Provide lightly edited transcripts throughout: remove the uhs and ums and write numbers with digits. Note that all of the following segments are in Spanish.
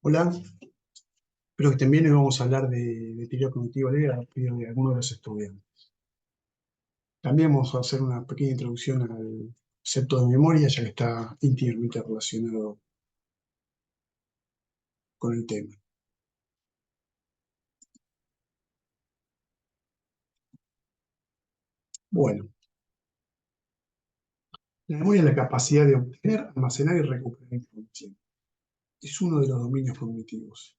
Hola, espero que estén bien. Hoy vamos a hablar de teoría cognitiva leve a pedido de algunos de los estudiantes. También vamos a hacer una pequeña introducción al concepto de memoria, ya que está íntimamente relacionado con el tema. Bueno, la memoria es la capacidad de obtener, almacenar y recuperar información. Es uno de los dominios cognitivos.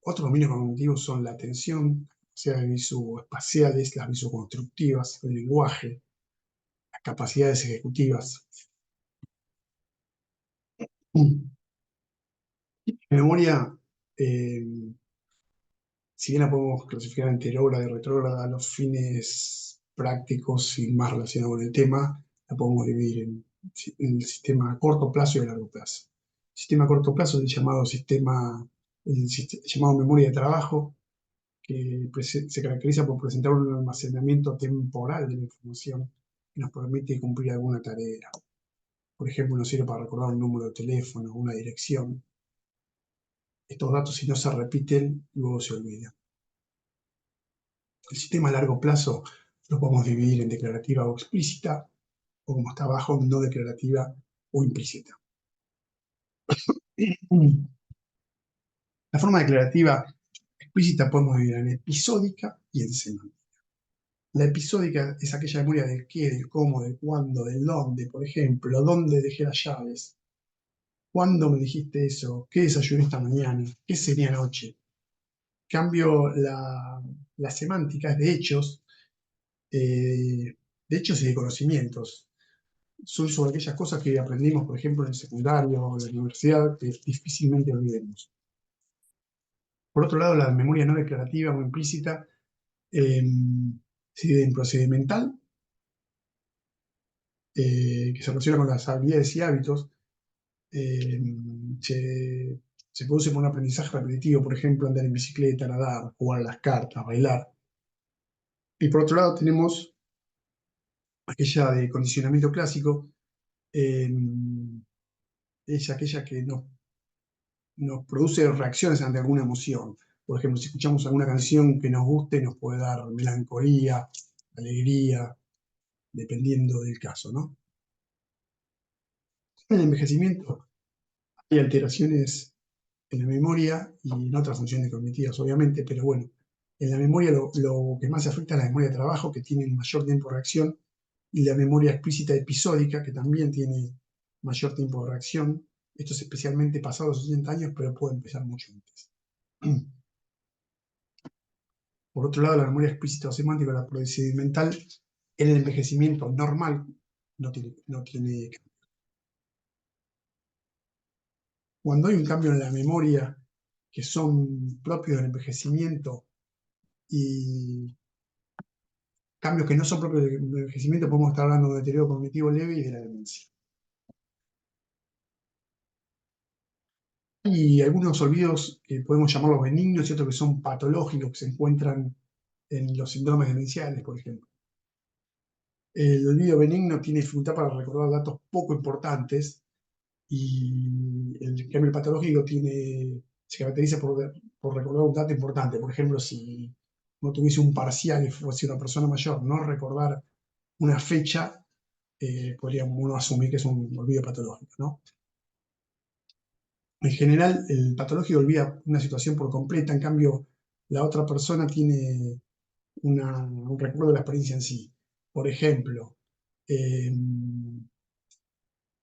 Otros dominios cognitivos son la atención, capacidades visoespaciales, las visoconstructivas, el lenguaje, las capacidades ejecutivas. La memoria, eh, si bien la podemos clasificar en teórica y retrógrada, a los fines prácticos y más relacionados con el tema, la podemos dividir en el sistema a corto plazo y a largo plazo. El sistema a corto plazo es el llamado memoria de trabajo, que se caracteriza por presentar un almacenamiento temporal de la información que nos permite cumplir alguna tarea. Por ejemplo, nos sirve para recordar un número de teléfono, una dirección. Estos datos, si no se repiten, luego se olvidan. El sistema a largo plazo lo podemos dividir en declarativa o explícita, o como está abajo, no declarativa o implícita. La forma declarativa explícita podemos dividir en episódica y en semántica. La episódica es aquella memoria del qué, del cómo, del cuándo, del dónde. Por ejemplo, dónde dejé las llaves, cuándo me dijiste eso, qué desayuné esta mañana, qué cené anoche. Cambio la semántica es de hechos y de conocimientos. Son sobre aquellas cosas que aprendimos, por ejemplo, en el secundario o en la universidad, que difícilmente olvidemos. Por otro lado, la memoria no declarativa o implícita eh, se divide en procedimental, que se relaciona con las habilidades y hábitos. eh, se, se produce por un aprendizaje repetitivo, por ejemplo, andar en bicicleta, nadar, jugar a las cartas, bailar. Y por otro lado tenemos aquella de condicionamiento clásico, eh, es aquella que nos produce reacciones ante alguna emoción. Por ejemplo, si escuchamos alguna canción que nos guste, nos puede dar melancolía, alegría, dependiendo del caso, ¿no? En el envejecimiento hay alteraciones en la memoria y en otras funciones cognitivas, obviamente, pero bueno, en la memoria lo que más se afecta es la memoria de trabajo, que tiene mayor tiempo de reacción, y la memoria explícita episódica, que también tiene mayor tiempo de reacción. Esto es especialmente pasados los 60 años, pero puede empezar mucho antes. Por otro lado, la memoria explícita o semántica, la procedimental, en el envejecimiento normal no tiene. Cuando hay un cambio en la memoria que son propios del envejecimiento y cambios que no son propios del envejecimiento, podemos estar hablando de deterioro cognitivo leve y de la demencia. Y algunos olvidos que podemos llamarlos benignos y otros que son patológicos, que se encuentran en los síndromes demenciales, por ejemplo. El olvido benigno tiene dificultad para recordar datos poco importantes, y el cambio patológico se caracteriza por recordar un dato importante. Por ejemplo, si uno tuviese un parcial y fuese una persona mayor, no recordar una fecha, podríamos uno asumir que es un olvido patológico, ¿no? En general, el patológico olvida una situación por completa, en cambio, la otra persona tiene un recuerdo de la experiencia en sí. Por ejemplo, eh,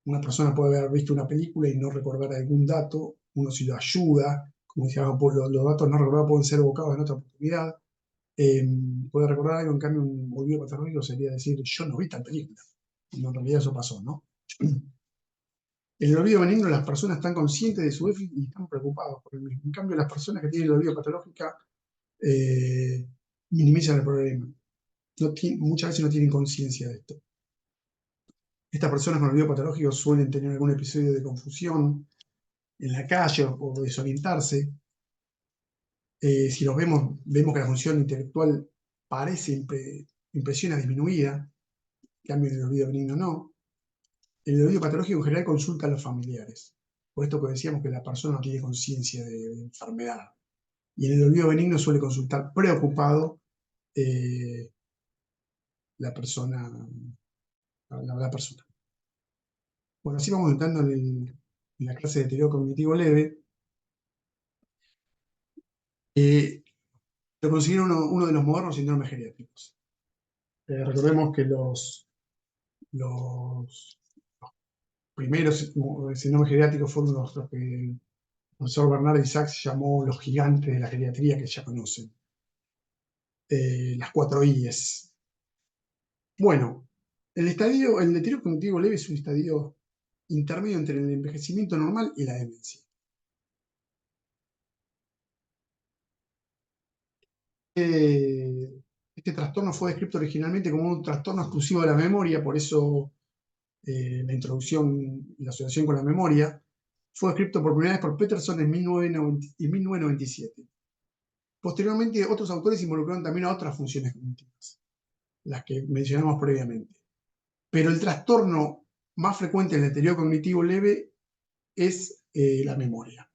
una persona puede haber visto una película y no recordar algún dato, uno si lo ayuda, como decía, los datos no recordados pueden ser evocados en otra oportunidad. Eh, Puede recordar algo, en cambio un olvido patológico sería decir, yo no vi tal película, y en realidad eso pasó, ¿no? En el olvido benigno las personas están conscientes de su déficit y están preocupados por el mismo. En cambio, las personas que tienen el olvido patológico eh, minimizan el problema. Muchas veces no tienen conciencia de esto. Estas personas con olvido patológico suelen tener algún episodio de confusión en la calle o desorientarse. Si los vemos que la función intelectual parece impresiona disminuida, en cambio en el olvido benigno no. En el olvido patológico en general consulta a los familiares. por esto que decíamos que la persona no tiene conciencia de enfermedad. Y en el olvido benigno suele consultar preocupado la persona, la persona. Bueno, así vamos entrando en la clase de deterioro cognitivo leve. Lo considero uno de los modernos síndromes geriátricos. Recordemos que los primeros síndromes geriátricos fueron los que el profesor Bernard Isaacs llamó los gigantes de la geriatría que ya conocen. Las 4 I's. Bueno, el deterioro cognitivo leve es un estadio intermedio entre el envejecimiento normal y la demencia. Este trastorno fue descrito originalmente como un trastorno exclusivo de la memoria, por eso la introducción y la asociación con la memoria. Fue descrito por primera vez por Peterson en 1997. Posteriormente, otros autores involucraron también a otras funciones cognitivas, las que mencionamos previamente. Pero el trastorno más frecuente en el deterioro cognitivo leve es la memoria.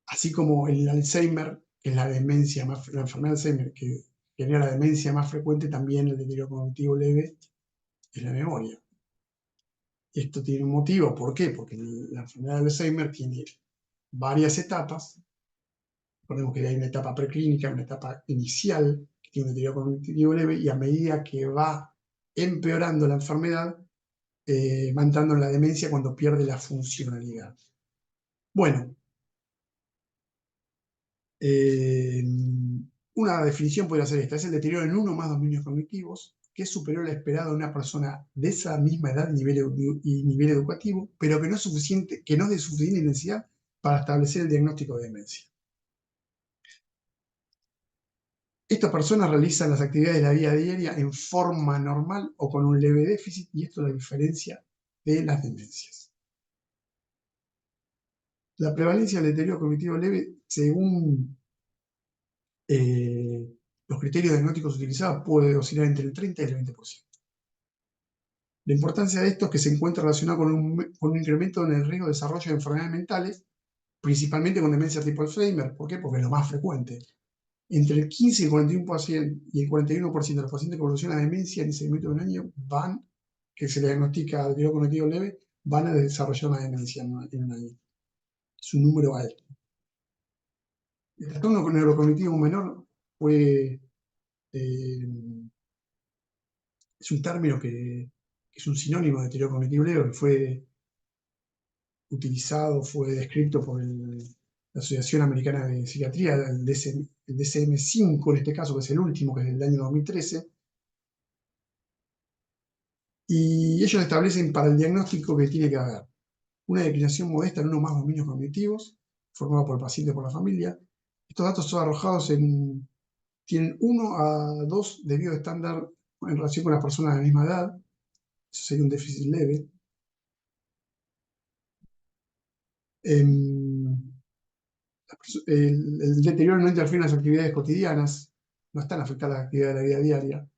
Así como el Alzheimer, que es la demencia la enfermedad de Alzheimer, que genera la demencia más frecuente, también el deterioro cognitivo leve es la memoria. Esto tiene un motivo, ¿por qué? Porque la enfermedad de Alzheimer tiene varias etapas. Recordemos que hay una etapa preclínica, una etapa inicial, que tiene un deterioro cognitivo leve, y a medida que va empeorando la enfermedad, va entrando en la demencia cuando pierde la funcionalidad. Bueno, una definición podría ser esta: es el deterioro en uno o más dominios cognitivos que es superior al esperado de una persona de esa misma edad y nivel educativo, pero que no es de suficiente intensidad para establecer el diagnóstico de demencia. Estas personas realizan las actividades de la vida diaria en forma normal o con un leve déficit, y esto es la diferencia de las demencias. La prevalencia del deterioro cognitivo leve, según los criterios diagnósticos utilizados, puede oscilar entre el 30 y el 20%. La importancia de esto es que se encuentra relacionado con un incremento en el riesgo de desarrollo de enfermedades mentales, principalmente con demencia tipo Alzheimer. ¿Por qué? Porque es lo más frecuente. Entre el 15 y el 41% y el 41% de los pacientes con evolución a demencia en ese segmento de un año que se le diagnostica deterioro cognitivo leve, van a desarrollar una demencia en un año. Es un número alto. El trastorno neurocognitivo menor es un término que es un sinónimo de deterioro cognitivo leve, que fue descrito por la Asociación Americana de Psiquiatría, el DSM-5 en este caso, que es el último, que es del año 2013, y ellos establecen para el diagnóstico que tiene que haber una declinación modesta en uno o más dominios cognitivos, formado por el paciente o por la familia. Estos datos son arrojados tienen 1 a 2 debido estándar en relación con las personas de la misma edad. Eso sería un déficit leve. El deterioro no interfiere en las actividades cotidianas, no están afectadas las actividades de la vida diaria,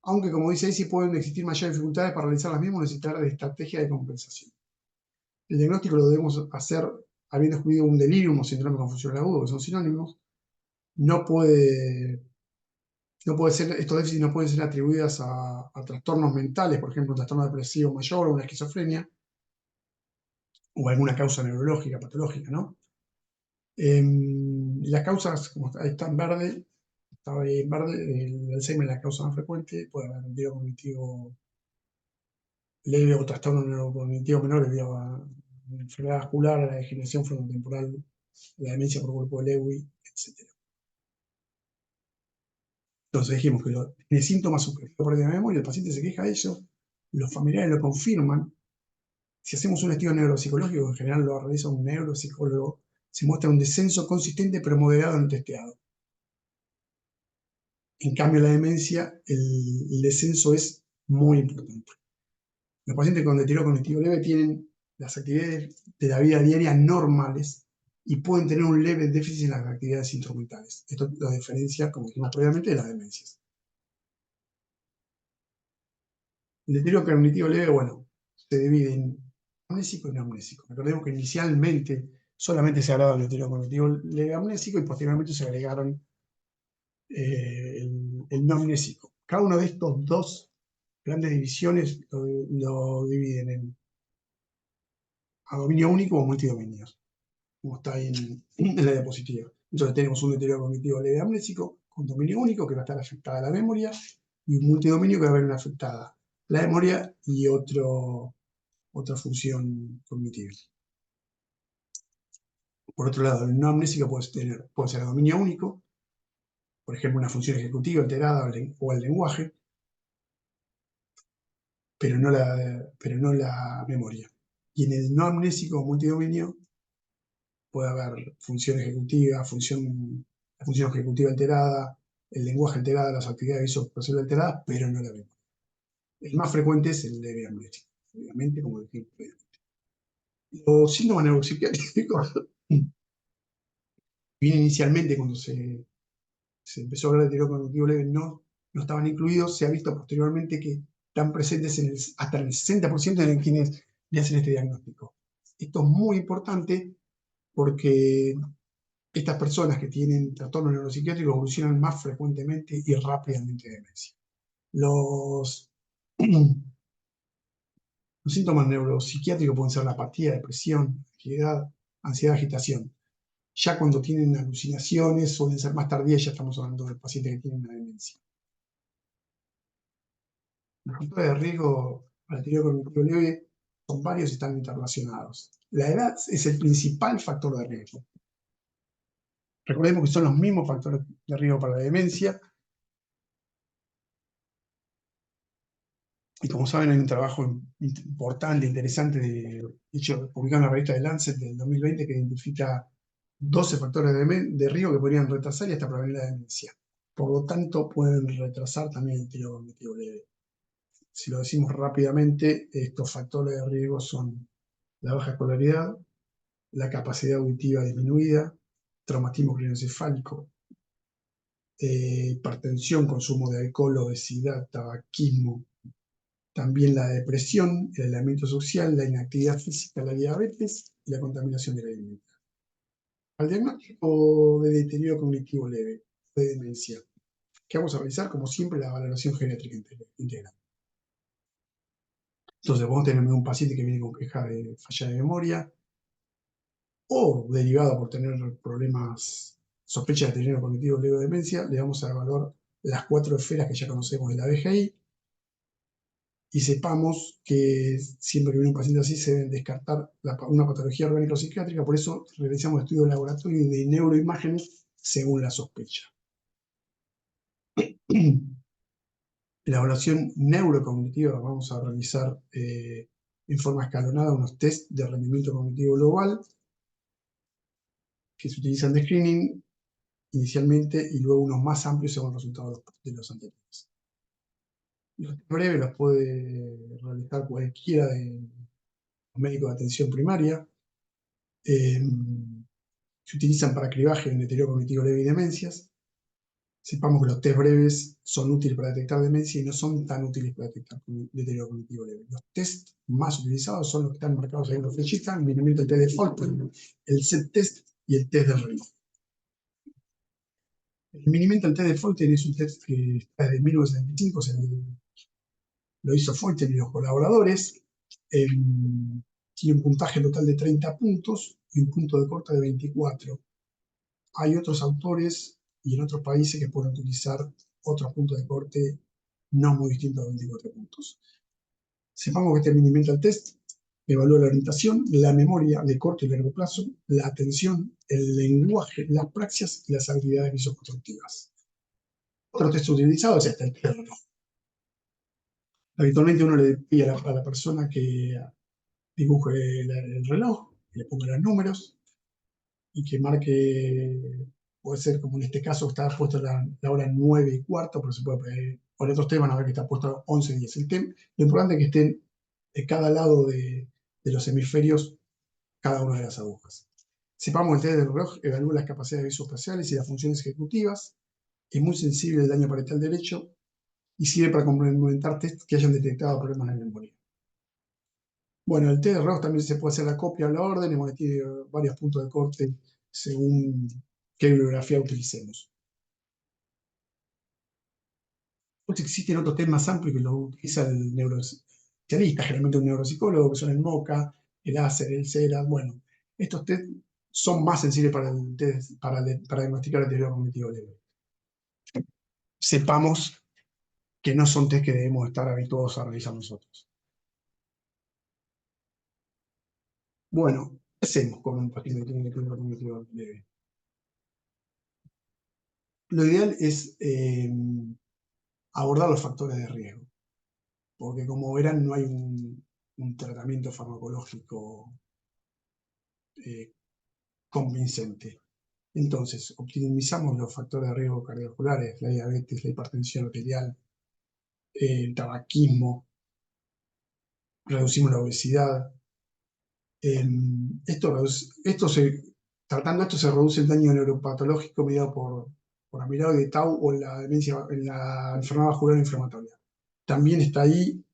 aunque, como dice ahí, sí pueden existir mayores dificultades para realizar las mismas o necesitar de estrategia de compensación. El diagnóstico lo debemos hacer habiendo excluido un delirium o síndrome confusional agudo, que son sinónimos. Estos déficits no pueden ser atribuidos a trastornos mentales, por ejemplo, un trastorno depresivo mayor o una esquizofrenia, o alguna causa neurológica, patológica, ¿no? Las causas, como está en verde, el Alzheimer es la causa más frecuente, puede haber deterioro cognitivo leve o trastorno neurocognitivo menor debido a la enfermedad vascular, a la degeneración frontotemporal, la demencia por cuerpo de Lewy, etc. Entonces dijimos que tiene síntomas subjetivos por pérdida de memoria, el paciente se queja de eso, los familiares lo confirman. Si hacemos un estudio neuropsicológico, en general lo realiza un neuropsicólogo, se muestra un descenso consistente pero moderado en el testeado. En cambio, la demencia, el descenso es muy importante. Los pacientes con deterioro cognitivo leve tienen las actividades de la vida diaria normales y pueden tener un leve déficit en las actividades instrumentales. Esto lo diferencia, como dijimos previamente, de las demencias. El deterioro cognitivo leve, bueno, se divide amnésico y no amnésico. Recordemos que inicialmente solamente se hablaba del deterioro cognitivo leve amnésico y posteriormente se agregaron el no amnésico. Cada uno de estos dos grandes divisiones lo dividen a dominio único o multidominios, como está ahí en la diapositiva. Entonces tenemos un deterioro cognitivo leve amnésico con dominio único, que va a estar afectada la memoria, y un multidominio que va a haber una afectada la memoria y otra función cognitiva. Por otro lado, el no amnésico puede ser a dominio único, por ejemplo, una función ejecutiva alterada o el lenguaje, pero no la memoria. Y en el no amnésico multidominio puede haber función ejecutiva, la función ejecutiva alterada, el lenguaje alterado, las actividades visoespaciales alteradas, pero no la memoria. El más frecuente es el leve amnésico, obviamente, como dijimos previamente. Los síntomas neuropsiquiátricos vienen inicialmente cuando se empezó a hablar de deterioro cognitivo leve, no estaban incluidos. Se ha visto posteriormente que están presentes hasta en el 60% de quienes le hacen este diagnóstico. Esto es muy importante porque estas personas que tienen trastornos neuropsiquiátricos evolucionan más frecuentemente y rápidamente de demencia. Los síntomas neuropsiquiátricos pueden ser la apatía, depresión, ansiedad, agitación. Ya cuando tienen alucinaciones suelen ser más tardías, ya estamos hablando del paciente que tiene una demencia. Los factores de riesgo para el deterioro cognitivo leve son varios y están interrelacionados. La edad es el principal factor de riesgo. Recordemos que son los mismos factores de riesgo para la demencia. Y como saben, hay un trabajo importante, interesante, publicado en la revista de Lancet del 2020, que identifica 12 factores de riesgo que podrían retrasar y hasta prevenir la demencia. Por lo tanto, pueden retrasar también el deterioro cognitivo leve. Si lo decimos rápidamente, estos factores de riesgo son la baja escolaridad, la capacidad auditiva disminuida, traumatismo craneoencefálico, hipertensión, consumo de alcohol, obesidad, tabaquismo, también la depresión, el aislamiento social, la inactividad física, la diabetes y la contaminación del alimento. Al diagnóstico de deterioro cognitivo leve, de demencia, que vamos a realizar, como siempre, la valoración geriátrica integral. Entonces, vamos a tener un paciente que viene con queja de falla de memoria, o derivado por tener problemas, sospecha de deterioro cognitivo leve o demencia, le vamos a evaluar las 4 esferas que ya conocemos de la BGI, y sepamos que siempre que viene un paciente así se deben descartar una patología orgánica o psiquiátrica. Por eso realizamos estudios de laboratorio y de neuroimágenes según la sospecha. La evaluación neurocognitiva vamos a realizar en forma escalonada unos test de rendimiento cognitivo global que se utilizan de screening inicialmente y luego unos más amplios según los resultados de los anteriores. Los test breves los puede realizar cualquiera de los médicos de atención primaria. Se utilizan para cribaje en deterioro cognitivo leve y demencias. Sepamos que los test breves son útiles para detectar demencia y no son tan útiles para detectar deterioro cognitivo leve. Los test más utilizados son los que están marcados ahí en la flechita, el test de Folkman, el Z-test y el test de reloj. El Mini-Mental test de Folten es un test que está desde 1975, lo hizo Folten y los colaboradores. Tiene un puntaje total de 30 puntos y un punto de corte de 24. Hay otros autores y en otros países que pueden utilizar otros puntos de corte no muy distintos a 24 puntos. Sepamos que este Mini-Mental test evalúa la orientación, la memoria de corto y largo plazo, la atención, el lenguaje, las praxias y las habilidades visoconstructivas. Otro test utilizado es este, el test de reloj. Habitualmente uno le pide a la persona que dibuje el reloj, que le ponga los números y que marque, puede ser como en este caso está puesto la hora 9:15, pero se puede pedir, por otros temas van a ver que está puesto 11:10. Lo importante es que estén de cada lado de los hemisferios cada una de las agujas. Sepamos que el test del reloj evalúa las capacidades visoespaciales y las funciones ejecutivas, es muy sensible al daño parietal derecho y sirve para complementar test que hayan detectado problemas en la memoria. Bueno, el test de errores también se puede hacer la copia a la orden, y bueno, tiene varios puntos de corte según qué bibliografía utilicemos. Pues existen otros test más amplios que lo utiliza el neuroespecialista, generalmente un neuropsicólogo, que son el MOCA, el ACER, el CERA. Bueno, estos test son más sensibles para, para diagnosticar el deterioro cognitivo leve. Sepamos que no son test que debemos estar habituados a realizar nosotros. Bueno, ¿qué hacemos con un paciente que tiene deterioro cognitivo leve? Lo ideal es abordar los factores de riesgo, porque como verán no hay un tratamiento farmacológico convincente. Entonces, optimizamos los factores de riesgo cardiovasculares, la diabetes, la hipertensión arterial, el tabaquismo, reducimos la obesidad. Tratando esto se reduce el daño neuropatológico mediado por amiloide de tau o en la demencia, en la enfermedad vascular inflamatoria. También está ahí,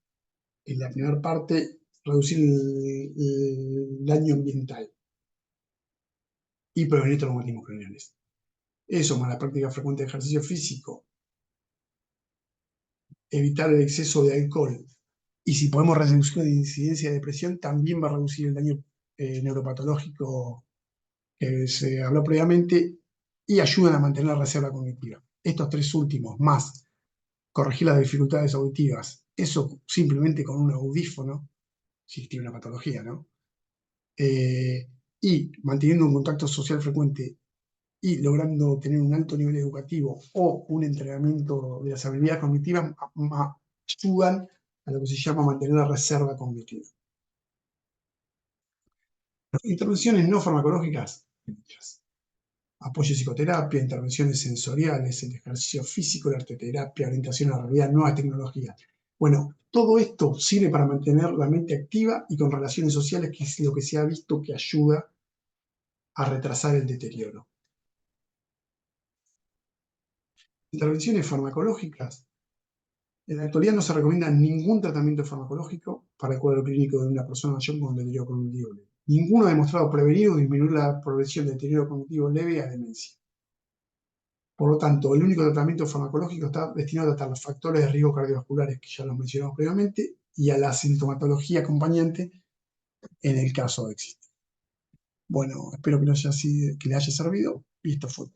en la primera parte, reducir el daño ambiental y prevenir traumatismos craneales. Eso, más la práctica frecuente de ejercicio físico, evitar el exceso de alcohol, y si podemos reducir la incidencia de depresión, también va a reducir el daño neuropatológico que se habló previamente y ayudan a mantener la reserva cognitiva. Estos tres últimos, más corregir las dificultades auditivas, eso simplemente con un audífono, si tiene una patología, ¿no? Y manteniendo un contacto social frecuente y logrando tener un alto nivel educativo o un entrenamiento de las habilidades cognitivas, ayudan a lo que se llama mantener la reserva cognitiva. Intervenciones no farmacológicas, apoyo psicoterapia, intervenciones sensoriales, el ejercicio físico, la arteterapia, orientación a la realidad, nuevas tecnologías. Bueno, todo esto sirve para mantener la mente activa y con relaciones sociales, que es lo que se ha visto que ayuda a retrasar el deterioro. Intervenciones farmacológicas. En la actualidad no se recomienda ningún tratamiento farmacológico para el cuadro clínico de una persona mayor con deterioro cognitivo leve. Ninguno ha demostrado prevenir o disminuir la progresión de deterioro cognitivo leve a demencia. Por lo tanto, el único tratamiento farmacológico está destinado a tratar los factores de riesgo cardiovasculares que ya los mencionamos previamente y a la sintomatología acompañante en el caso de existir. Bueno, espero que le haya servido y esto fue